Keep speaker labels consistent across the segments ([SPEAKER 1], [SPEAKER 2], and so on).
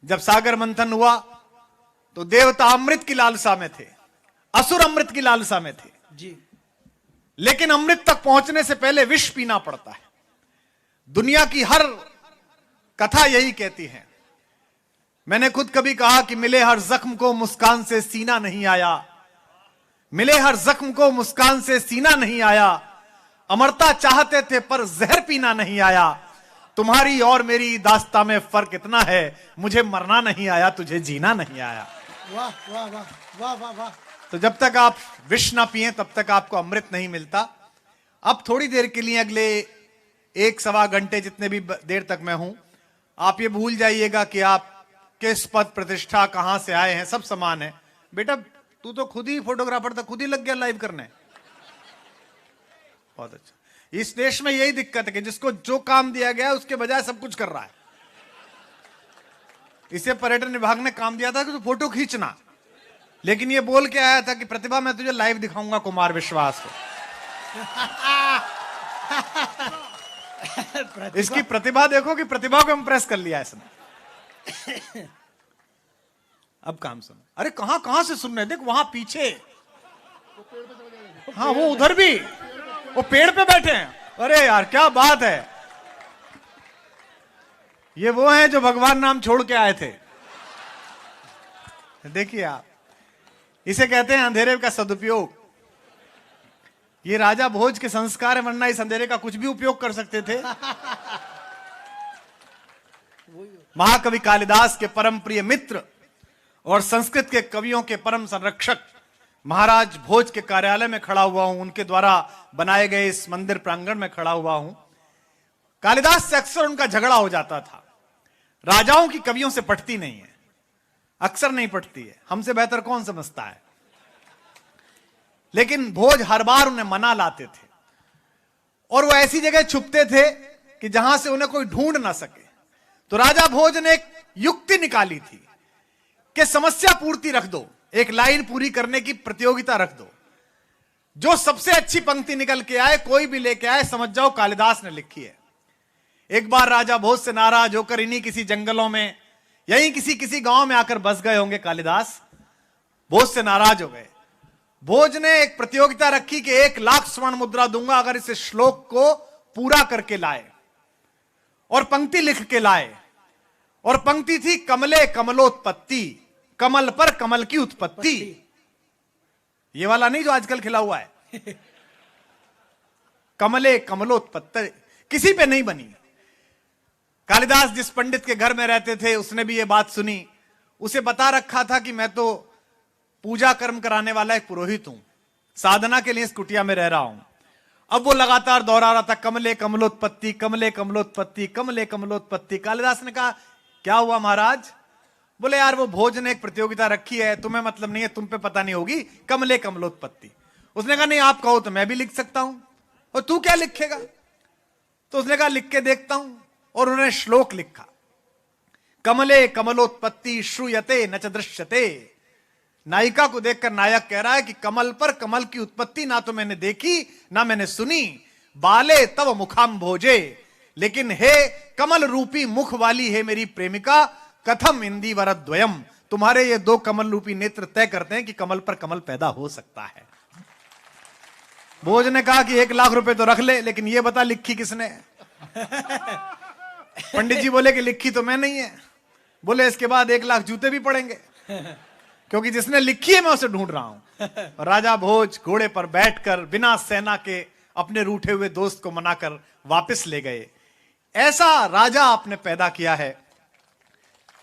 [SPEAKER 1] जब सागर मंथन हुआ तो देवता अमृत की लालसा में थे, असुर अमृत की लालसा में थे
[SPEAKER 2] जी।
[SPEAKER 1] लेकिन अमृत तक पहुंचने से पहले विष पीना पड़ता है। दुनिया की हर कथा यही कहती है। मैंने खुद कभी कहा कि मिले हर जख्म को मुस्कान से सीना नहीं आया, मिले हर जख्म को मुस्कान से सीना नहीं आया, अमरता चाहते थे पर जहर पीना नहीं आया। तुम्हारी और मेरी दास्तां में फर्क इतना है, मुझे मरना नहीं आया, तुझे जीना नहीं आया।
[SPEAKER 2] वाह वाह वाह वाह वाह वाह।
[SPEAKER 1] तो जब तक आप विष ना पिए तब तक आपको अमृत नहीं मिलता। अब थोड़ी देर के लिए, अगले 1-1.25 घंटे जितने भी देर तक मैं हूं, आप ये भूल जाइएगा कि आप किस पद प्रतिष्ठा कहां से आए हैं, सब समान है। बेटा तू तो खुद ही फोटोग्राफर था, खुद ही लग गया लाइव करने। बहुत अच्छा। इस देश में यही दिक्कत है कि जिसको जो काम दिया गया है उसके बजाय सब कुछ कर रहा है। इसे पर्यटन विभाग ने काम दिया था कि तू फोटो खींचना, लेकिन ये बोल के आया था कि प्रतिभा मैं तुझे लाइव दिखाऊंगा कुमार विश्वास को। इसकी प्रतिभा देखो कि प्रतिभा को इंप्रेस कर लिया इसने। अब काम सुनो। अरे कहां कहां से सुन रहे, देख वहां पीछे, हाँ वो उधर भी, वो पेड़ पे बैठे हैं। अरे यार क्या बात है, ये वो हैं जो भगवान नाम छोड़ के आए थे। देखिए आप, इसे कहते हैं अंधेरे का सदुपयोग। ये राजा भोज के संस्कार है, वरना इस अंधेरे का कुछ भी उपयोग कर सकते थे। महाकवि कालिदास के परम प्रिय मित्र और संस्कृत के कवियों के परम संरक्षक महाराज भोज के कार्यालय में खड़ा हुआ हूं, उनके द्वारा बनाए गए इस मंदिर प्रांगण में खड़ा हुआ हूं। कालिदास से अक्सर उनका झगड़ा हो जाता था। राजाओं की कवियों से पटती नहीं है, अक्सर नहीं पटती है, हमसे बेहतर कौन समझता है। लेकिन भोज हर बार उन्हें मना लाते थे और वो ऐसी जगह छुपते थे कि जहां से उन्हें कोई ढूंढ ना सके। तो राजा भोज ने एक युक्ति निकाली थी कि समस्या पूर्ति रख दो, एक लाइन पूरी करने की प्रतियोगिता रख दो। जो सबसे अच्छी पंक्ति निकल के आए, कोई भी लेके आए, समझ जाओ कालिदास ने लिखी है। एक बार राजा भोज से नाराज होकर इन्हीं किसी जंगलों में, यहीं किसी गांव में आकर बस गए होंगे कालिदास। भोज से नाराज हो गए। भोज ने एक प्रतियोगिता रखी कि 1,00,000 स्वर्ण मुद्रा दूंगा अगर इस श्लोक को पूरा करके लाए, और पंक्ति लिख के लाए। और पंक्ति थी कमले कमलोत्पत्ति, कमल पर कमल की उत्पत्ति। ये वाला नहीं जो आजकल खिला हुआ है। कमले कमलोत्पत्ति किसी पे नहीं बनी। कालिदास जिस पंडित के घर में रहते थे उसने भी ये बात सुनी। उसे बता रखा था कि मैं तो पूजा कर्म कराने वाला एक पुरोहित हूं, साधना के लिए इस कुटिया में रह रहा हूं। अब वो लगातार दोहरा रहा था कमले कमलोत्पत्ति, कमले कमलोत्पत्ति, कमले कमलोत्पत्ति। कालिदास ने कहा क्या हुआ महाराज? बोले यार वो भोज ने एक प्रतियोगिता रखी है, तुम्हें मतलब नहीं है, तुम पे पता नहीं होगी, कमले कमलोत्पत्ति। उसने कहा नहीं आप कहो तो मैं भी लिख सकता हूं। और तू क्या लिखेगा? तो उसने कहा लिख के देखता हूं। और उन्होंने श्लोक लिखा, कमले कमलोत्पत्ति श्रूयते न च दृश्यते। नायिका को देखकर नायक कह रहा है कि कमल पर कमल की उत्पत्ति ना तो मैंने देखी ना मैंने सुनी, बाले तव मुखाम भोजे, लेकिन हे कमल रूपी मुख वाली है मेरी प्रेमिका, कथम इंदीवर द्वयम, तुम्हारे ये 2 कमल रूपी नेत्र तय करते हैं कि कमल पर कमल पैदा हो सकता है। भोज ने कहा कि 1,00,000 रुपए तो रख ले, लेकिन ये बता लिखी किसने? पंडित जी बोले कि लिखी तो मैं नहीं है। बोले इसके बाद 1,00,000 जूते भी पड़ेंगे, क्योंकि जिसने लिखी है मैं उसे ढूंढ रहा हूं। और राजा भोज घोड़े पर बैठकर बिना सेना के अपने रूठे हुए दोस्त को मनाकर वापस ले गए। ऐसा राजा आपने पैदा किया है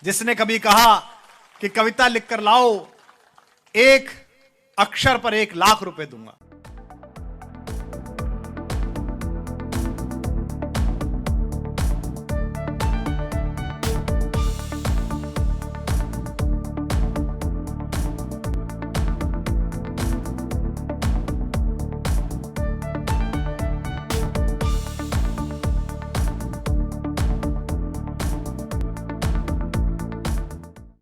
[SPEAKER 1] जिसने कभी कहा कि कविता लिखकर लाओ, 1 अक्षर पर 1,00,000 रुपए दूंगा।